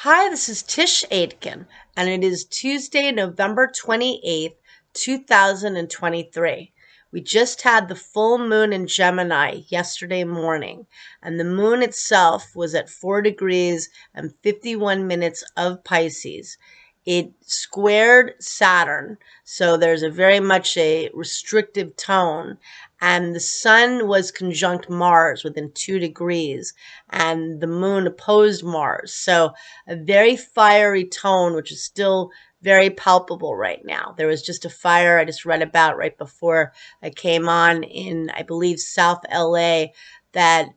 Hi, this is Tisch Aitken, and it is Tuesday, November 28th, 2023. We just had the full moon in Gemini yesterday morning, and the moon itself was at 4 degrees and 51 minutes of Pisces. It squared Saturn, so there's a very much a restrictive tone, and the sun was conjunct Mars within 2 degrees, and the moon opposed Mars. So a very fiery tone, which is still very palpable right now. There was just a fire I just read about right before I came on in, I believe, South LA that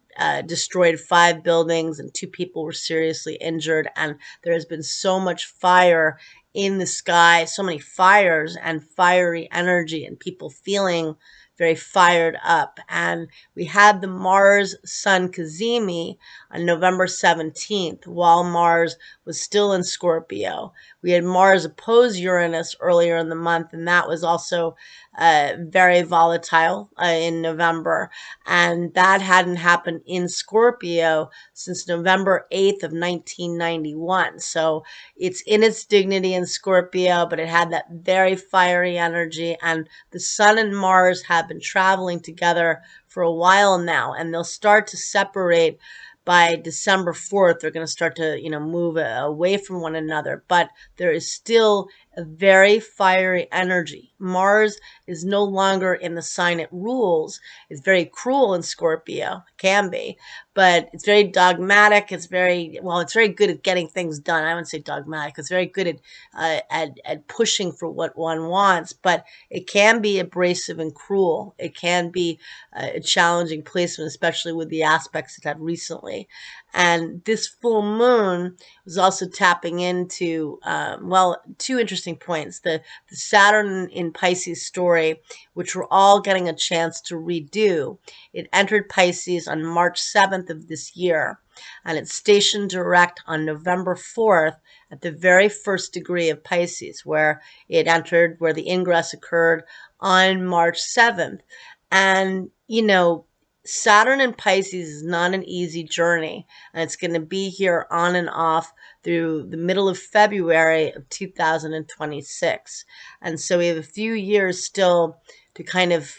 destroyed 5 buildings and 2 people were seriously injured. And there has been so much fire in the sky, so many fires and fiery energy, and people feeling very fired up. And we had the Mars Sun Cazimi on November 17th while Mars was still in Scorpio. We had Mars oppose Uranus earlier in the month, and that was also very volatile in November. And that hadn't happened in Scorpio since November 8th of 1991. So it's in its dignity in Scorpio, but it had that very fiery energy. And the Sun and Mars have been traveling together for a while now, and they'll start to separate by December 4th. They're going to start to, move away from one another, but there is still a very fiery energy. Mars is no longer in the sign it rules. It's very cruel in Scorpio, can be, but it's very dogmatic. It's very, well, it's very good at getting things done. I wouldn't say dogmatic. It's very good at pushing for what one wants, but it can be abrasive and cruel. It can be a challenging placement, especially with the aspects it had recently. And this full moon was also tapping into, 2 interesting points. The Saturn in Pisces story, which we're all getting a chance to redo. It entered Pisces on March 7th of this year, and it's stationed direct on November 4th at the very first degree of Pisces, where it entered, where the ingress occurred on March 7th. And, Saturn in Pisces is not an easy journey, and it's going to be here on and off through the middle of February of 2026. And so we have a few years still to kind of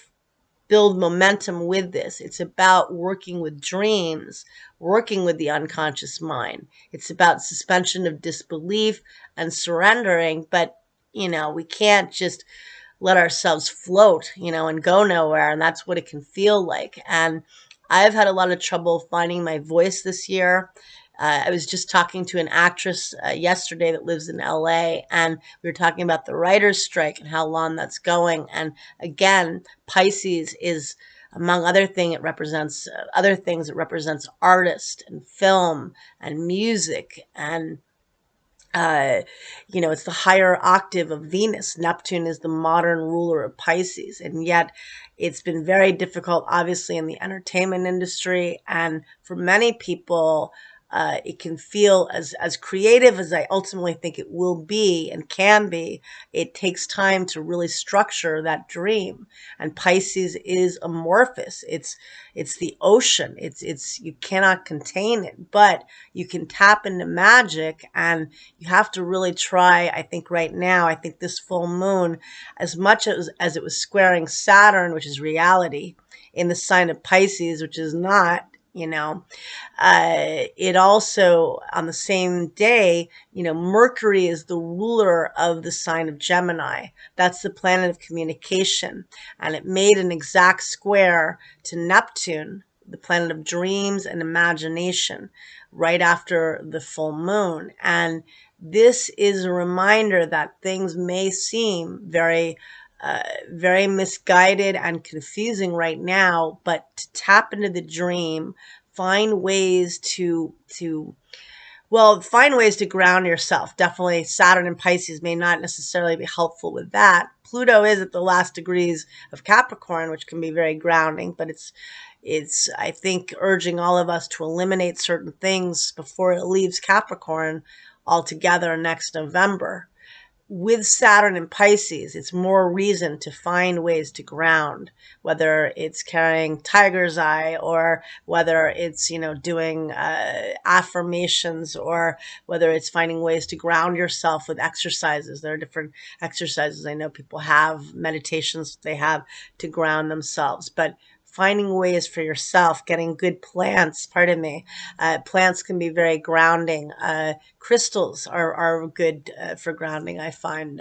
build momentum with this. It's about working with dreams, working with the unconscious mind. It's about suspension of disbelief and surrendering, but we can't just let ourselves float, and go nowhere. And that's what it can feel like. And I've had a lot of trouble finding my voice this year. I was just talking to an actress yesterday that lives in LA, and we were talking about the writer's strike and how long that's going. And again, Pisces is, among other things, it represents artist and film and music and it's the higher octave of Venus. Neptune is the modern ruler of Pisces. And yet it's been very difficult, obviously, in the entertainment industry. And for many people, it can feel as creative as I ultimately think it will be and can be. It takes time to really structure that dream. And Pisces is amorphous. It's the ocean. It's you cannot contain it, but you can tap into magic, and you have to really try. I think right now, I think this full moon, as much as it was squaring Saturn, which is reality, in the sign of Pisces, which is not, it also, on the same day, Mercury is the ruler of the sign of Gemini. That's the planet of communication. And it made an exact square to Neptune, the planet of dreams and imagination, right after the full moon. And this is a reminder that things may seem very misguided and confusing right now, but to tap into the dream, find ways find ways to ground yourself. Definitely Saturn and Pisces may not necessarily be helpful with that. Pluto is at the last degrees of Capricorn, which can be very grounding, but it's I think urging all of us to eliminate certain things before it leaves Capricorn altogether next November. with Saturn in Pisces, it's more reason to find ways to ground, whether it's carrying tiger's eye or whether it's, doing affirmations, or whether it's finding ways to ground yourself with exercises. There are different exercises. I know people have meditations they have to ground themselves, but finding ways for yourself, getting good plants, pardon me. Plants can be very grounding. Crystals are good for grounding, I find.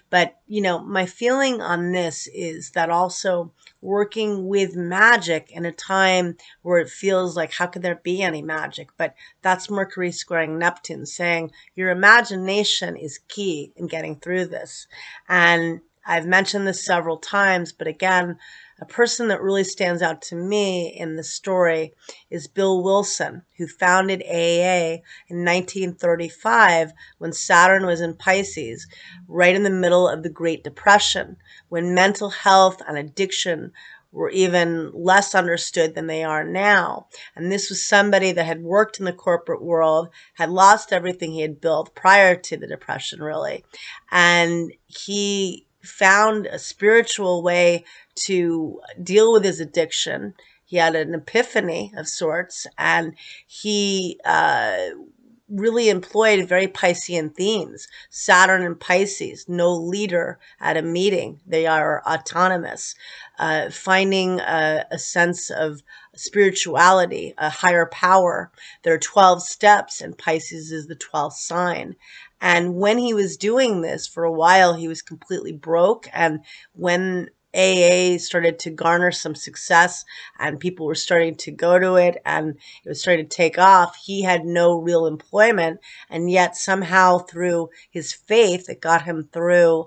But, my feeling on this is that also working with magic in a time where it feels like, how could there be any magic? But that's Mercury squaring Neptune, saying your imagination is key in getting through this. And I've mentioned this several times, but again, a person that really stands out to me in the story is Bill Wilson, who founded AA in 1935 when Saturn was in Pisces, right in the middle of the Great Depression, when mental health and addiction were even less understood than they are now. And this was somebody that had worked in the corporate world, had lost everything he had built prior to the Depression, really. And he found a spiritual way to deal with his addiction. He had an epiphany of sorts, and he really employed very Piscean themes. Saturn and Pisces, no leader at a meeting. They are autonomous. Finding a sense of spirituality, a higher power. There are 12 steps, and Pisces is the 12th sign. And when he was doing this, for a while, he was completely broke. And when AA started to garner some success and people were starting to go to it and it was starting to take off, he had no real employment. And yet somehow through his faith, it got him through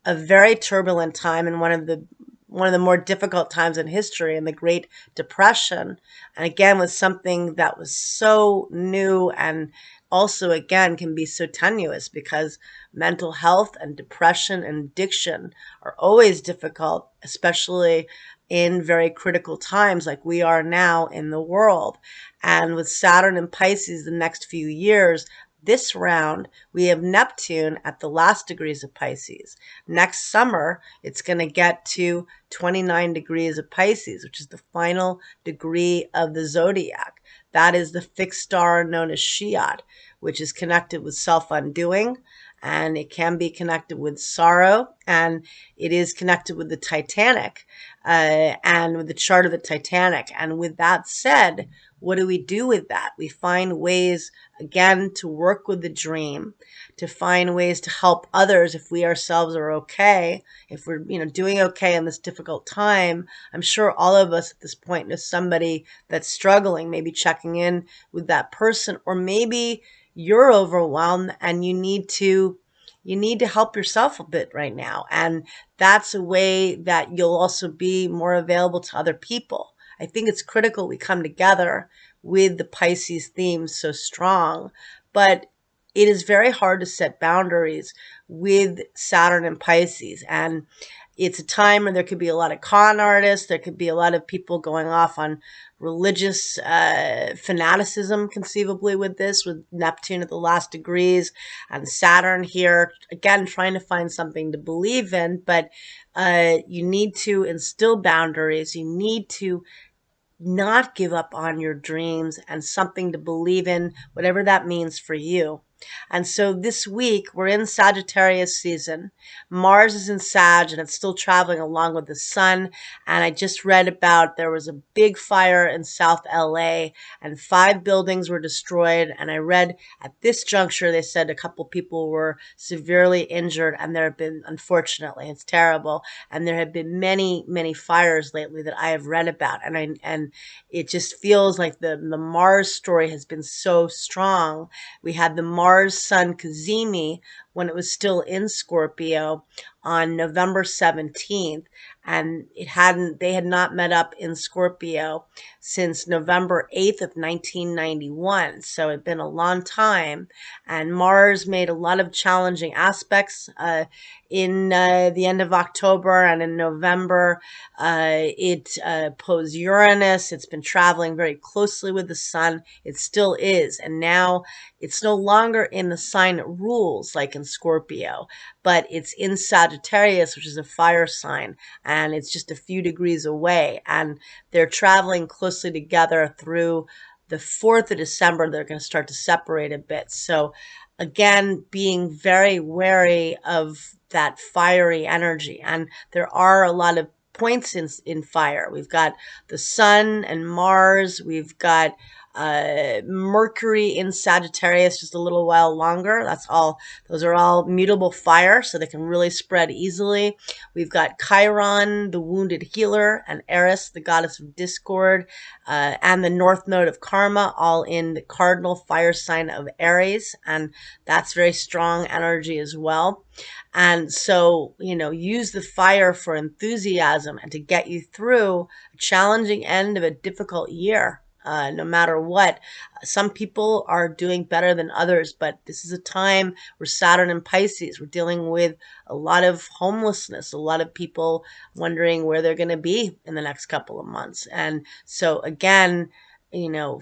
a very turbulent time and one of the more difficult times in history, in the Great Depression. And again, was something that was so new, and also again can be so tenuous, because mental health and depression and addiction are always difficult, especially in very critical times like we are now in the world. And with Saturn and Pisces the next few years, this round, we have Neptune at the last degrees of Pisces. Next summer, it's going to get to 29 degrees of Pisces, which is the final degree of the zodiac. That is the fixed star known as Shiat, which is connected with self-undoing, and it can be connected with sorrow, and it is connected with the Titanic, and with the chart of the Titanic. And with that said, what do we do with that? We find ways, again, to work with the dream, to find ways to help others if we ourselves are okay, if we're, doing okay in this difficult time. I'm sure all of us at this point know somebody that's struggling, maybe checking in with that person, or maybe you're overwhelmed and you need to help yourself a bit right now. And that's a way that you'll also be more available to other people. I think it's critical we come together with the Pisces theme so strong, but it is very hard to set boundaries with Saturn and Pisces. And it's a time when there could be a lot of con artists. There could be a lot of people going off on religious fanaticism, conceivably, with this, with Neptune at the last degrees and Saturn here, again, trying to find something to believe in. But you need to instill boundaries. You need to not give up on your dreams and something to believe in, whatever that means for you. And so this week, we're in Sagittarius season. Mars is in Sag, and it's still traveling along with the sun. And I just read about there was a big fire in South LA, and 5 buildings were destroyed. And I read at this juncture, they said a couple people were severely injured. And there have been, unfortunately, it's terrible, and there have been many, many fires lately that I have read about. And it just feels like the Mars story has been so strong. We had the Mars sun cazimi when it was still in Scorpio on November 17th, and they had not met up in Scorpio since November 8th of 1991. So it had been a long time, and Mars made a lot of challenging aspects in the end of October, and in November it opposed Uranus. It's been traveling very closely with the sun. It still is, and now it's no longer in the sign it rules like in Scorpio, but it's in Sagittarius, which is a fire sign, and it's just a few degrees away, and they're traveling closely together through the 4th of December. They're going to start to separate a bit. So again, being very wary of that fiery energy. And there are a lot of points in fire. We've got the sun and Mars. We've got Mercury in Sagittarius just a little while longer. That's all. Those are all mutable fire, so they can really spread easily. We've got Chiron, the wounded healer, and Eris, the goddess of discord, and the north node of karma, all in the cardinal fire sign of Aries, and that's very strong energy as well. And so, use the fire for enthusiasm and to get you through a challenging end of a difficult year. No matter what, some people are doing better than others, but this is a time where Saturn and Pisces, we're dealing with a lot of homelessness, a lot of people wondering where they're going to be in the next couple of months. And so again,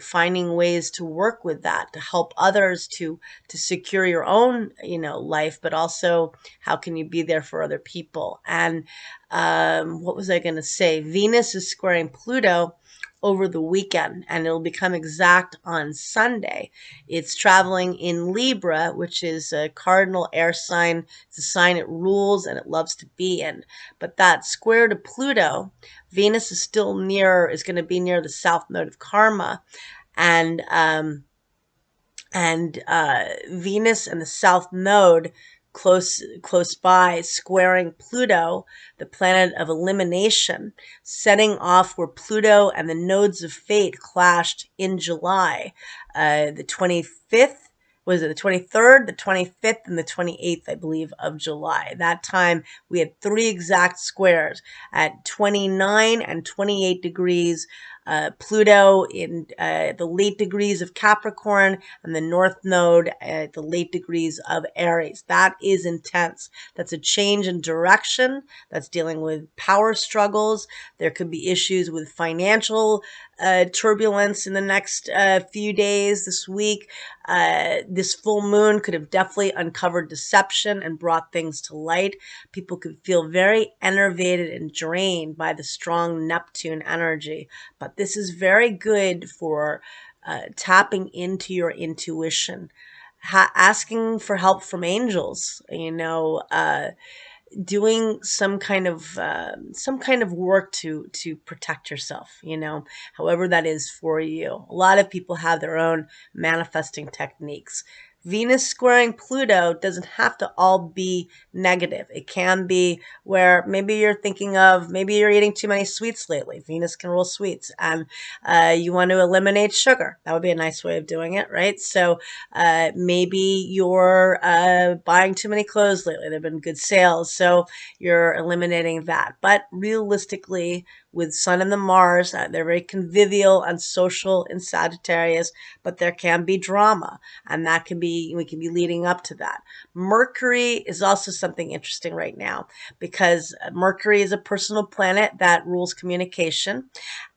finding ways to work with that, to help others, to secure your own, life, but also how can you be there for other people? And what was I going to say? Venus is squaring Pluto over the weekend, and it'll become exact on Sunday. It's traveling in Libra, which is a cardinal air sign. It's a sign it rules and it loves to be in. But that square to Pluto, Venus is going to be near the south node of karma, and Venus and the south node close by, squaring Pluto, the planet of elimination, setting off where Pluto and the nodes of fate clashed in July, the 25th. Was it the 23rd, the 25th, and the 28th, I believe, of July? That time we had 3 exact squares at 29 and 28 degrees. Pluto in the late degrees of Capricorn, and the North Node at the late degrees of Aries. That is intense. That's a change in direction. That's dealing with power struggles. There could be issues with financial turbulence in the next few days this week. This full moon could have definitely uncovered deception and brought things to light. People could feel very enervated and drained by the strong Neptune energy. But this is very good for tapping into your intuition, asking for help from angels, doing some kind of work to protect yourself, however that is for you. A lot of people have their own manifesting techniques. Venus squaring Pluto doesn't have to all be negative. It can be where maybe you're maybe you're eating too many sweets lately. Venus can rule sweets, and you want to eliminate sugar. That would be a nice way of doing it, right? So maybe you're buying too many clothes lately. There have been good sales, so you're eliminating that. But realistically, with Sun and the Mars, they're very convivial and social in Sagittarius, but there can be drama, and we can be leading up to that. Mercury is also something interesting right now, because Mercury is a personal planet that rules communication,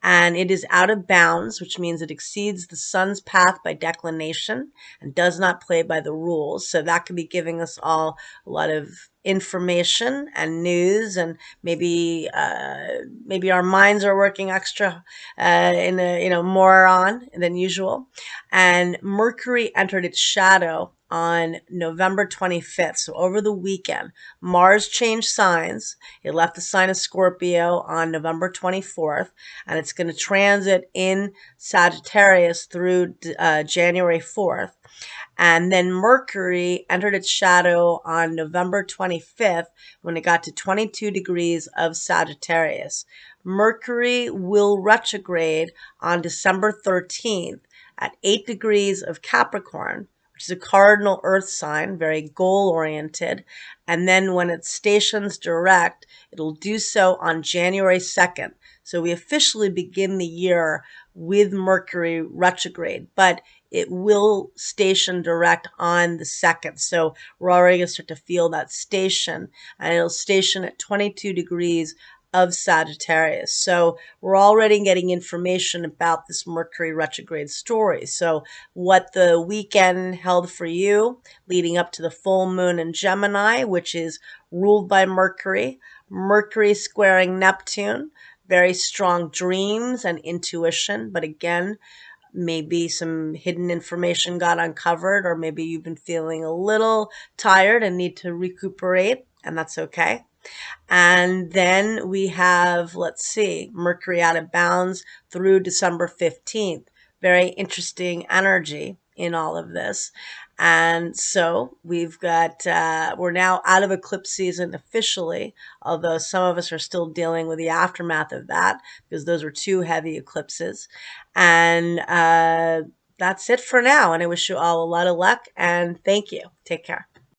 and it is out of bounds, which means it exceeds the sun's path by declination and does not play by the rules. So that could be giving us all a lot of information and news, and maybe our minds are working extra more on than usual. And Mercury entered its shadow on November 25th. So over the weekend, Mars changed signs. It left the sign of Scorpio on November 24th, and it's going to transit in Sagittarius through January 4th. And then Mercury entered its shadow on November 25th when it got to 22 degrees of Sagittarius. Mercury will retrograde on December 13th at 8 degrees of Capricorn, which is a cardinal earth sign, very goal-oriented. And then when it stations direct, it'll do so on January 2nd. So we officially begin the year with Mercury retrograde, but it will station direct on the 2nd. So we're already going to start to feel that station, and it'll station at 22 degrees of Sagittarius. So we're already getting information about this Mercury retrograde story. So what the weekend held for you leading up to the full moon in Gemini, which is ruled by Mercury, Mercury squaring Neptune, very strong dreams and intuition, but again, maybe some hidden information got uncovered, or maybe you've been feeling a little tired and need to recuperate, and that's okay. And then we have, let's see, Mercury out of bounds through December 15th. Very interesting energy in all of this. And so we've got, we're now out of eclipse season officially, although some of us are still dealing with the aftermath of that because those were two heavy eclipses. And that's it for now. And I wish you all a lot of luck and thank you. Take care.